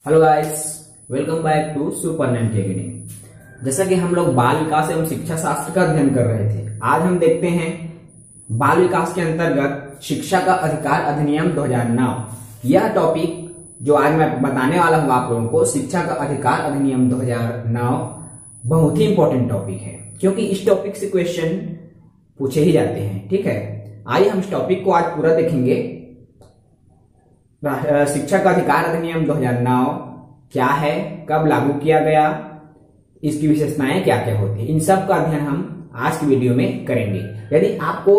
Hello guys, welcome back to super 90 academy. जैसा कि हम लोग बाल विकास एवं शिक्षा शास्त्र का अध्ययन कर रहे थे, आज हम देखते हैं बाल विकास के अंतर्गत शिक्षा का अधिकार अधिनियम 2009। यह टॉपिक जो आज मैं बताने वाला हूं आप लोगों को, शिक्षा का अधिकार अधिनियम 2009, बहुत ही इंपॉर्टेंट टॉपिक है क्योंकि इस टॉपिक से क्वेश्चन पूछे ही जाते हैं। ठीक है, आइए हम इस टॉपिक को आज पूरा देखेंगे। शिक्षा का अधिकार अधिनियम 2009 क्या है, कब लागू किया गया, इसकी विशेषताएं क्या क्या होती है, इन सब का अध्ययन हम आज की वीडियो में करेंगे। यदि आपको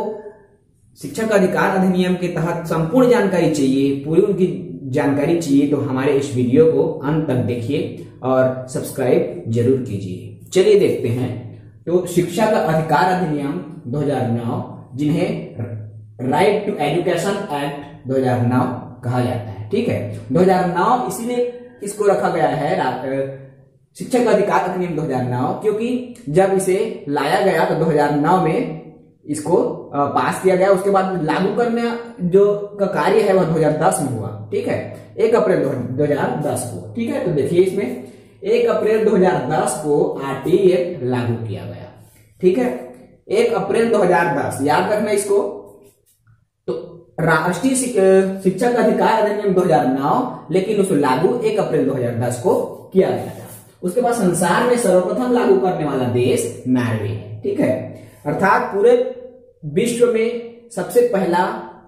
शिक्षा का अधिकार अधिनियम के तहत संपूर्ण जानकारी चाहिए, पूरी उनकी जानकारी चाहिए, तो हमारे इस वीडियो को अंत तक देखिए और सब्सक्राइब जरूर कीजिए। चलिए देखते हैं। तो शिक्षा का अधिकार अधिनियम 2009, जिन्हें राइट टू एजुकेशन एक्ट 2009 कहा जाता है। ठीक है, 2009 इसीलिए इसको रखा गया है शिक्षा का अधिकार अधिनियम 2009 क्योंकि जब इसे लाया गया तो 2009 में इसको पास किया गया। उसके बाद लागू करने जो का कार्य है वह 2010 में हुआ। ठीक है, 1 अप्रैल 2010 को। ठीक है, तो देखिए इसमें 1 अप्रैल 2010 को आरटी एक्ट लागू किया गया। ठीक है, 1 अप्रैल 2010 याद रखना इसको। राष्ट्रीय शिक्षा का अधिकार अधिनियम 2009, लेकिन उसे लागू 1 अप्रैल 2010 को किया गया था। उसके बाद संसार में सर्वप्रथम लागू करने वाला देश नॉर्वे है। ठीक है, अर्थात पूरे विश्व में सबसे पहला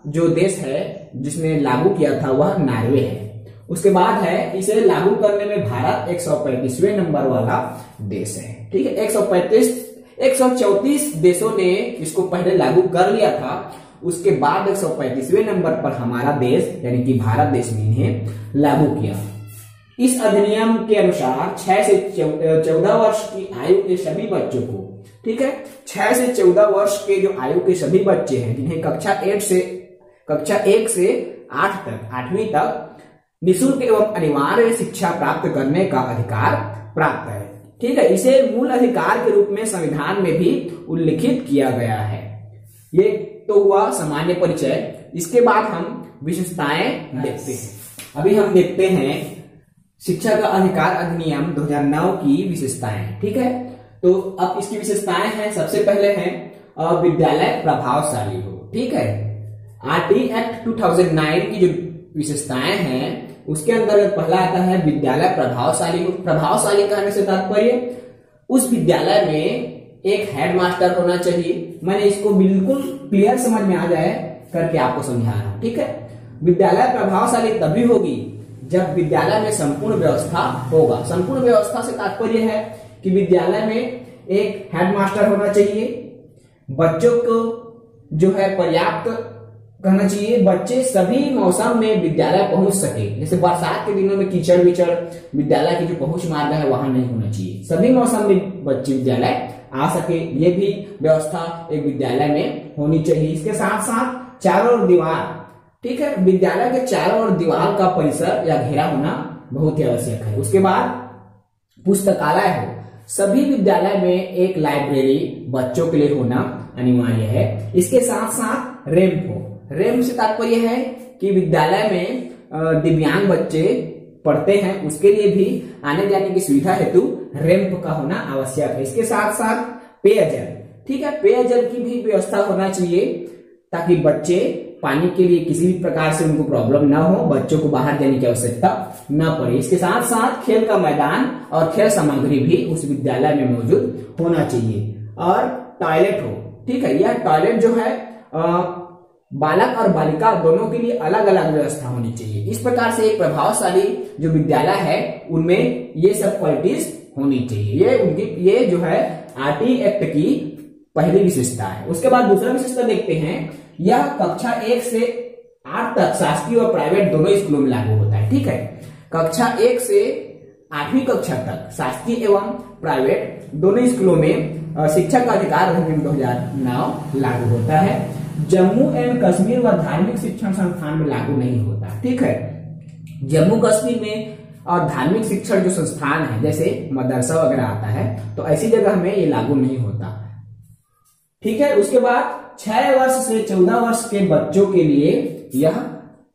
जो देश है जिसने लागू किया था वह नॉर्वे है। उसके बाद है इसे लागू करने में भारत 135वें नंबर वाला देश है। ठीक है, 134 देशों ने इसको पहले लागू कर लिया था। उसके बाद 135वें नंबर पर हमारा देश यानी कि भारत देश ने इन्हें लागू किया। इस अधिनियम के अनुसार 6 से 14 वर्ष की आयु के सभी बच्चों को, ठीक है, 6 से 14 वर्ष के जो आयु के सभी बच्चे हैं जिन्हें कक्षा 1 से 8 तक 8वीं तक निःशुल्क एवं अनिवार्य शिक्षा प्राप्त करने का अधिकार प्राप्त है। ठीक है, इसे मूल अधिकार के रूप में संविधान में भी उल्लिखित किया गया है। ये तो हुआ सामान्य परिचय। इसके बाद हम विशेषताएं देखते हैं। अभी हम देखते हैं शिक्षा का अधिकार अधिनियम 2009 की विशेषताएं। ठीक है, तो अब इसकी विशेषताएं हैं, सबसे पहले है विद्यालय प्रभावशाली हो। ठीक है, आरटी एक्ट 2009 की जो विशेषताएं हैं उसके अंतर्गत पहला आता है विद्यालय प्रभावशाली हो। प्रभावशाली कहने से तात्पर्य उस विद्यालय में एक हेडमास्टर होना चाहिए। मैंने इसको बिल्कुल क्लियर समझ में आ जाए करके आपको समझा रहा हूं। ठीक है, विद्यालय प्रभावशाली तभी होगी जब विद्यालय में संपूर्ण व्यवस्था होगा। संपूर्ण व्यवस्था से तात्पर्य है कि विद्यालय में एक हेडमास्टर होना चाहिए, बच्चों को जो है पर्याप्त कहना चाहिए, बच्चे सभी मौसम में विद्यालय पहुंच सके। जैसे बरसात के दिनों में कीचड़ विचड़ विद्यालय की जो पहुंच मार्ग है वहां नहीं होना चाहिए। सभी मौसम में बच्चे विद्यालय आ सके, ये भी व्यवस्था एक विद्यालय में होनी चाहिए। इसके साथ साथ चारों ओर दीवार, ठीक है, विद्यालय के चारों ओर दीवार का परिसर या घेरा होना बहुत ही आवश्यक है। उसके बाद पुस्तकालय हो। सभी विद्यालय में एक लाइब्रेरी बच्चों के लिए होना अनिवार्य है। इसके साथ साथ रैंप हो। रैंप से तात्पर्य है कि विद्यालय में दिव्यांग बच्चे पढ़ते हैं, उसके लिए भी आने जाने की सुविधा हेतु रैंप का होना आवश्यक है। इसके साथ साथ पेयजल, ठीक है, पेयजल की भी व्यवस्था होना चाहिए ताकि बच्चे पानी के लिए किसी भी प्रकार से उनको प्रॉब्लम ना हो, बच्चों को बाहर जाने की आवश्यकता न पड़े। इसके साथ साथ खेल का मैदान और खेल सामग्री भी उस विद्यालय में मौजूद होना चाहिए और टॉयलेट हो। ठीक है, यह टॉयलेट जो है बालक और बालिका दोनों के लिए अलग अलग व्यवस्था होनी चाहिए। इस प्रकार से एक प्रभावशाली जो विद्यालय है उनमें ये सब क्वालिटीज होनी चाहिए। ये जो है आरटी एक्ट की पहली विशेषता है। उसके बाद दूसरा विशेषता देखते हैं। यह कक्षा 1 से 8 तक शासकीय और प्राइवेट दोनों स्कूलों में लागू होता है। ठीक है, कक्षा 1 से 8वीं कक्षा तक शासकीय एवं प्राइवेट दोनों स्कूलों में शिक्षा का अधिकार अधिनियम 2009 लागू होता है। जम्मू एवं कश्मीर व धार्मिक शिक्षण संस्थान में लागू नहीं होता। ठीक है, जम्मू कश्मीर में और धार्मिक शिक्षण जो संस्थान है जैसे मदरसा वगैरह आता है तो ऐसी जगह में ये लागू नहीं होता। ठीक है, उसके बाद 6 वर्ष से 14 वर्ष के बच्चों के लिए यह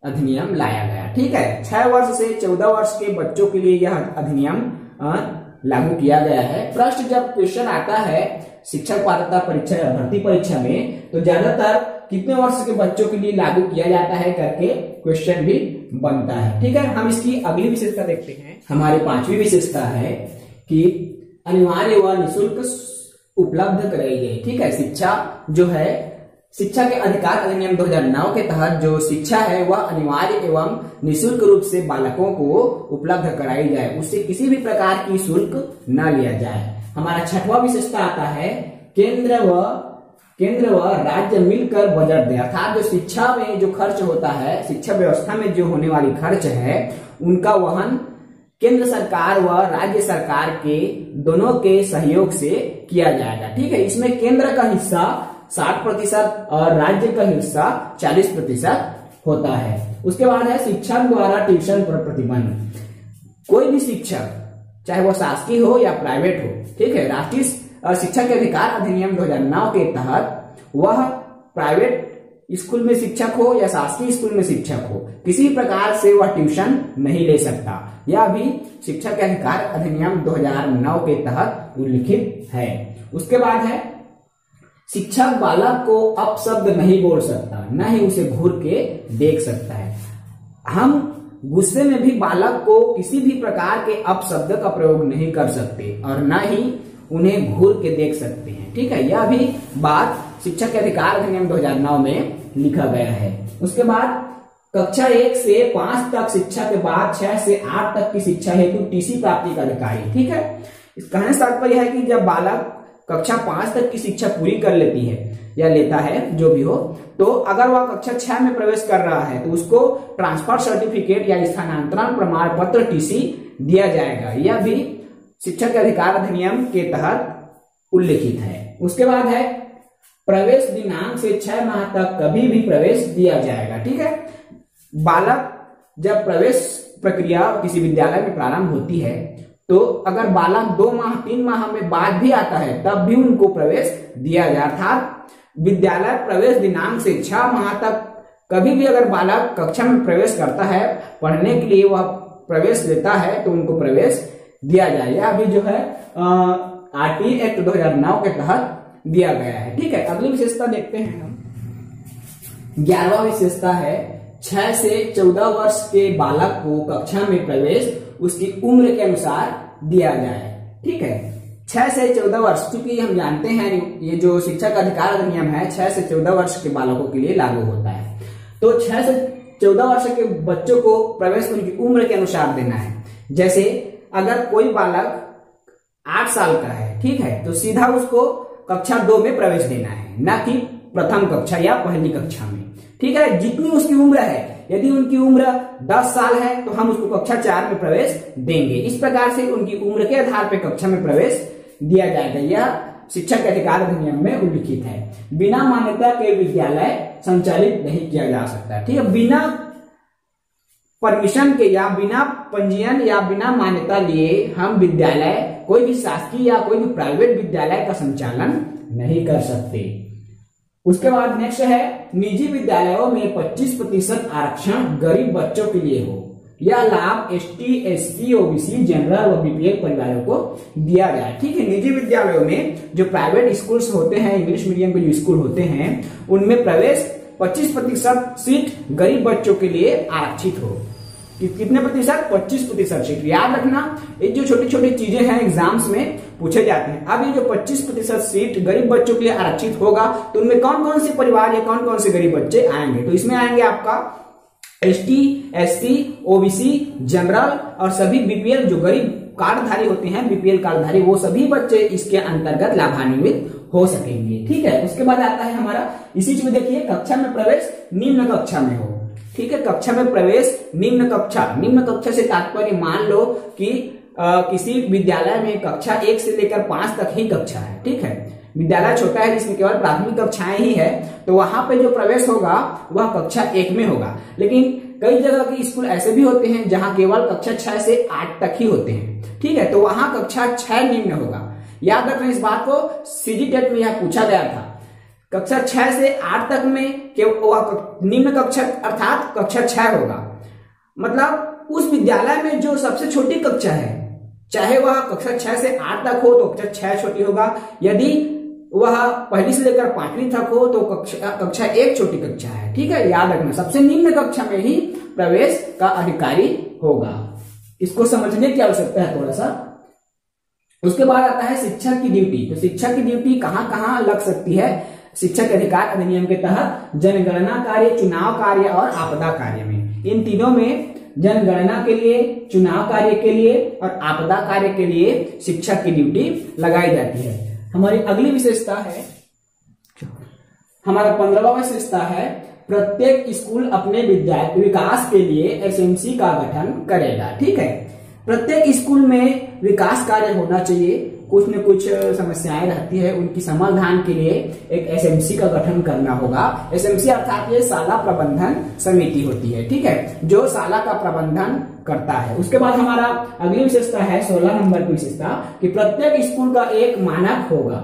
अधिनियम लाया गया। ठीक है, 6 वर्ष से 14 वर्ष के बच्चों के लिए यह अधिनियम लागू किया गया है। प्रश्न जब क्वेश्चन आता है शिक्षक पात्रता परीक्षा या भर्ती परीक्षा में, तो ज्यादातर कितने वर्ष के बच्चों के लिए लागू किया जाता है करके क्वेश्चन भी बनता है। ठीक है, हम इसकी अगली विशेषता देखते हैं। हमारी 5वीं विशेषता है कि अनिवार्य व निःशुल्क उपलब्ध कराई गई। ठीक है, शिक्षा जो है, शिक्षा के अधिकार अधिनियम 2009 के तहत जो शिक्षा है वह अनिवार्य एवं निःशुल्क रूप से बालकों को उपलब्ध कराई जाए, उससे किसी भी प्रकार की शुल्क न लिया जाए। हमारा 6वां विशेषता आता है केंद्र व राज्य मिलकर बजट दे, अर्थात जो शिक्षा में जो खर्च होता है, शिक्षा व्यवस्था में जो होने वाली खर्च है, उनका वहन केंद्र सरकार व राज्य सरकार के दोनों के सहयोग से किया जाएगा। ठीक है, इसमें केंद्र का हिस्सा 60% और राज्य का हिस्सा 40% होता है। उसके बाद है शिक्षक द्वारा ट्यूशन पर प्रतिबंध। कोई भी शिक्षक, चाहे वो शासकीय हो या प्राइवेट हो, ठीक है, राष्ट्रीय शिक्षा के अधिकार अधिनियम 2009 के तहत वह प्राइवेट स्कूल में शिक्षक हो या शासकीय स्कूल में शिक्षक हो, किसी प्रकार से वह ट्यूशन नहीं ले सकता। यह भी शिक्षा के अधिकार अधिनियम 2009 के तहत उल्लिखित है। उसके बाद है शिक्षक बालक को अपशब्द नहीं बोल सकता, न ही उसे घूर के देख सकता है। हम गुस्से में भी बालक को किसी भी प्रकार के अपशब्द का प्रयोग नहीं कर सकते और न ही उन्हें घूर के देख सकते हैं। ठीक है, यह भी बात शिक्षा के अधिकार अधिनियम 2009 में लिखा गया है। उसके बाद कक्षा 1 से 5 तक शिक्षा के बाद 6 से 8 तक की शिक्षा हेतु टीसी प्राप्ति का अधिकारी। ठीक है, इस कहने से तात्पर्य है कि जब बालक कक्षा 5 तक की शिक्षा पूरी कर लेती है या लेता है, जो भी हो, तो अगर वह कक्षा 6 में प्रवेश कर रहा है तो उसको ट्रांसफर सर्टिफिकेट या स्थानांतरण प्रमाण पत्र टीसी दिया जाएगा। यह भी शिक्षा के अधिकार अधिनियम के तहत उल्लिखित है। उसके बाद है प्रवेश दिनांक से 6 माह तक कभी भी प्रवेश दिया जाएगा। ठीक है, बालक जब प्रवेश प्रक्रिया किसी विद्यालय में प्रारंभ होती है, तो अगर बालक 2 माह 3 माह में बाद भी आता है तब भी उनको प्रवेश दिया जाए, अर्थात विद्यालय प्रवेश दिनांक से 6 माह तक कभी भी अगर बालक कक्षा में प्रवेश करता है, पढ़ने के लिए वह प्रवेश लेता है, तो उनको प्रवेश दिया जाए। यह भी जो है आरटी एक्ट 2009 के तहत दिया गया है। ठीक है, अगली विशेषता देखते हैं हम। 11वां विशेषता है 6 से 14 वर्ष के बालक को कक्षा में प्रवेश उसकी उम्र के अनुसार दिया जाए। ठीक है, 6 से 14 वर्ष, क्योंकि हम जानते हैं ये जो शिक्षा का अधिकार अधिनियम है 6 से 14 वर्ष के बालकों के लिए लागू होता है। तो 6 से 14 वर्ष के बच्चों को प्रवेश उनकी उम्र के अनुसार देना है। जैसे अगर कोई बालक 8 साल का है, ठीक है, तो सीधा उसको कक्षा 2 में प्रवेश देना है, न कि प्रथम कक्षा या पहली कक्षा में। ठीक है, जितनी उसकी उम्र है, यदि उनकी उम्र 10 साल है तो हम उसको कक्षा 4 में प्रवेश देंगे। इस प्रकार से उनकी उम्र के आधार पर कक्षा में प्रवेश दिया जाएगा। यह शिक्षा के अधिकार अधिनियम में उल्लिखित है। बिना मान्यता के विद्यालय संचालित नहीं किया जा सकता। ठीक है, बिना परमिशन के या बिना पंजीयन या बिना मान्यता लिए हम विद्यालय, कोई भी शासकीय या कोई भी प्राइवेट विद्यालय का संचालन नहीं कर सकते। उसके बाद नेक्स्ट है निजी विद्यालयों में 25% आरक्षण गरीब बच्चों के लिए हो। यह लाभ एसटी, एससी, ओबीसी, जनरल व बीपीएल परिवारों को दिया जाए। ठीक है, निजी विद्यालयों में जो प्राइवेट स्कूल्स होते हैं, इंग्लिश मीडियम के जो स्कूल होते हैं, उनमें प्रवेश 25% सीट गरीब बच्चों के लिए आरक्षित हो। कितने प्रतिशत? 25% सीट। याद रखना, ये जो छोटी छोटी चीजें हैं एग्जाम्स में पूछे जाते हैं। अब ये जो 25% सीट गरीब बच्चों के लिए आरक्षित होगा, तो उनमें कौन कौन से परिवार या कौन कौन से गरीब बच्चे आएंगे? तो इसमें आएंगे आपका एसटी, एससी, ओबीसी, जनरल और सभी बीपीएल जो गरीब कार्डधारी होते हैं, बीपीएल कार्डधारी, वो सभी बच्चे इसके अंतर्गत लाभान्वित हो सकेंगे। ठीक है, उसके बाद आता है हमारा इसी चीज में देखिए, कक्षा में प्रवेश निम्न कक्षा में हो। ठीक है, कक्षा में प्रवेश निम्न कक्षा से तात्पर्य मान लो कि किसी विद्यालय में कक्षा 1 से लेकर 5 तक ही कक्षा है। ठीक है, विद्यालय छोटा है जिसमें केवल प्राथमिक कक्षाएं ही है, तो वहां पे जो प्रवेश होगा वह कक्षा 1 में होगा। लेकिन कई जगह के स्कूल ऐसे भी होते हैं जहां केवल कक्षा 6 से 8 तक ही होते हैं। ठीक है, तो वहां कक्षा 6 निम्न होगा। याद रखना इस बात को, सीजी टेट में यह पूछा गया था। कक्षा 6 से 8 तक में वह निम्न कक्षा अर्थात कक्षा 6 होगा। मतलब उस विद्यालय में जो सबसे छोटी कक्षा है, चाहे वह कक्षा 6 से 8 तक हो तो कक्षा 6 छोटी होगा, यदि वह पहली से लेकर 5वीं तक हो तो कक्षा 1 छोटी कक्षा है। ठीक है, याद रखना, सबसे निम्न कक्षा में ही प्रवेश का अधिकारी होगा। इसको समझने की आवश्यकता है थोड़ा सा। उसके बाद आता है शिक्षक की ड्यूटी। तो शिक्षक की ड्यूटी कहां कहां लग सकती है? शिक्षक अधिकार अधिनियम के तहत जनगणना कार्य, चुनाव कार्य और आपदा कार्य में। इन तीनों में जनगणना के लिए, चुनाव कार्य के लिए और आपदा कार्य के लिए शिक्षक की ड्यूटी लगाई जाती है। हमारी अगली विशेषता है, हमारा 15वां विशेषता है, प्रत्येक स्कूल अपने विकास के लिए एसएमसी का गठन करेगा। ठीक है, प्रत्येक स्कूल में विकास कार्य होना चाहिए, कुछ न कुछ समस्याएं रहती है, उनकी समाधान के लिए एक एसएमसी का गठन करना होगा। एसएमसी अर्थात ये शाला प्रबंधन समिति होती है। ठीक है, जो शाला का प्रबंधन करता है। उसके बाद हमारा अगली विशेषता है 16 नंबर की विशेषता कि प्रत्येक स्कूल का एक मानक होगा।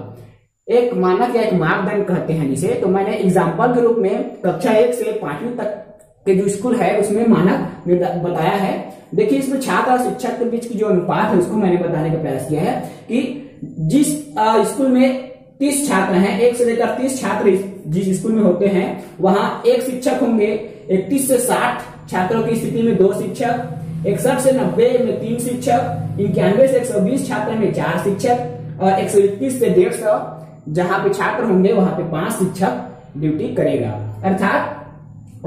एक मानक या एक मापदंड कहते हैं जिसे। तो मैंने एग्जाम्पल के रूप में कक्षा 1 से 5वीं तक के जो स्कूल है उसमें मानक बताया है। देखिए, इसमें छात्र और शिक्षक के बीच की जो अनुपात है उसको मैंने बताने का प्रयास किया है कि जिस स्कूल में 30 छात्र हैं, 1 से लेकर 30 छात्र जिस स्कूल में होते हैं वहां 1 शिक्षक होंगे। 31 से 60 छात्रों की स्थिति में 2 शिक्षक, 61 से 90 में 3 शिक्षक, 91 से 120 छात्र में 4 शिक्षक और 121 से 150 जहां पे छात्र होंगे वहां पे 5 शिक्षक ड्यूटी करेगा। अर्थात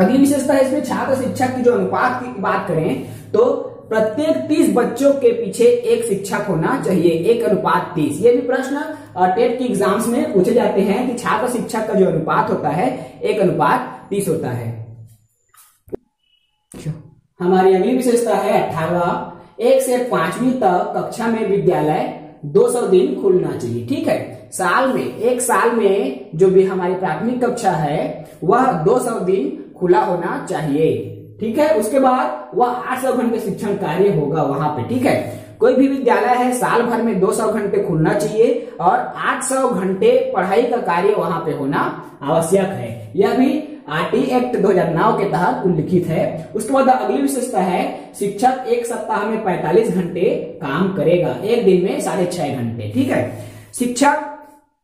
अगली विशेषता है इसमें छात्र शिक्षक की जो अनुपात की बात करें तो प्रत्येक 30 बच्चों के पीछे 1 शिक्षक होना चाहिए, 1:30। ये भी प्रश्न टेट की एग्जाम्स में पूछे जाते हैं कि छात्र शिक्षक का जो अनुपात होता है 1:30 होता है। हमारी अगली विशेषता है 18वां, 1 से 5वीं तक कक्षा में विद्यालय 200 दिन खुलना चाहिए। ठीक है, एक साल में जो भी हमारी प्राथमिक कक्षा है वह 200 दिन खुला होना चाहिए। ठीक है, उसके बाद वह 800 घंटे शिक्षण कार्य होगा वहां पे। ठीक है, कोई भी विद्यालय है साल भर में 200 घंटे खुलना चाहिए और 800 घंटे पढ़ाई का कार्य वहां पे होना आवश्यक है। यह भी आरटी एक्ट 2009 के तहत उल्लिखित है। उसके बाद अगली विशेषता है शिक्षक 1 सप्ताह में 45 घंटे काम करेगा, एक दिन में 6.5 घंटे। ठीक है, शिक्षक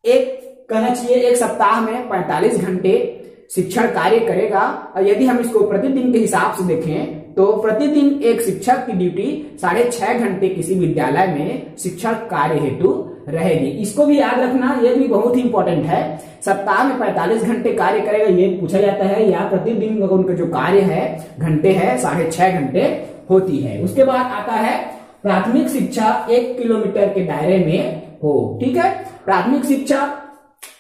कहना चाहिए 1 सप्ताह में 45 घंटे शिक्षण कार्य करेगा। और यदि हम इसको प्रतिदिन के हिसाब से देखें तो प्रतिदिन एक शिक्षक की ड्यूटी 6.5 घंटे किसी विद्यालय में शिक्षण कार्य हेतु रहेगी। इसको भी याद रखना, यह भी बहुत ही इंपॉर्टेंट है। सप्ताह में 45 घंटे कार्य करेगा ये पूछा जाता है, या प्रतिदिन उनका जो कार्य है घंटे है 6.5 घंटे होती है। उसके बाद आता है प्राथमिक शिक्षा 1 किलोमीटर के दायरे में हो। ठीक है, प्राथमिक शिक्षा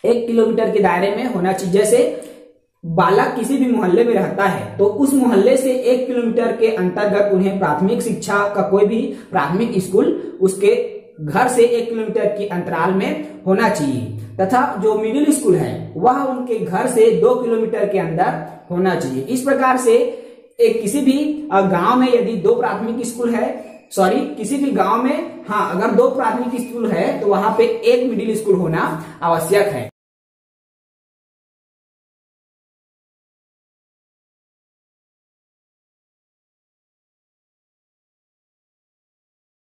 1 किलोमीटर के दायरे में होना चाहिए। जैसे बालक किसी भी मोहल्ले में रहता है तो उस मोहल्ले से 1 किलोमीटर के अंतर्गत उन्हें प्राथमिक शिक्षा का कोई भी प्राथमिक स्कूल उसके घर से 1 किलोमीटर की अंतराल में होना चाहिए, तथा जो मिडिल स्कूल है वह उनके घर से 2 किलोमीटर के अंदर होना चाहिए। इस प्रकार से किसी भी गांव में यदि 2 प्राथमिक स्कूल है, किसी भी गांव में अगर 2 प्राथमिक स्कूल है तो वहां पे 1 मिडिल स्कूल होना आवश्यक है।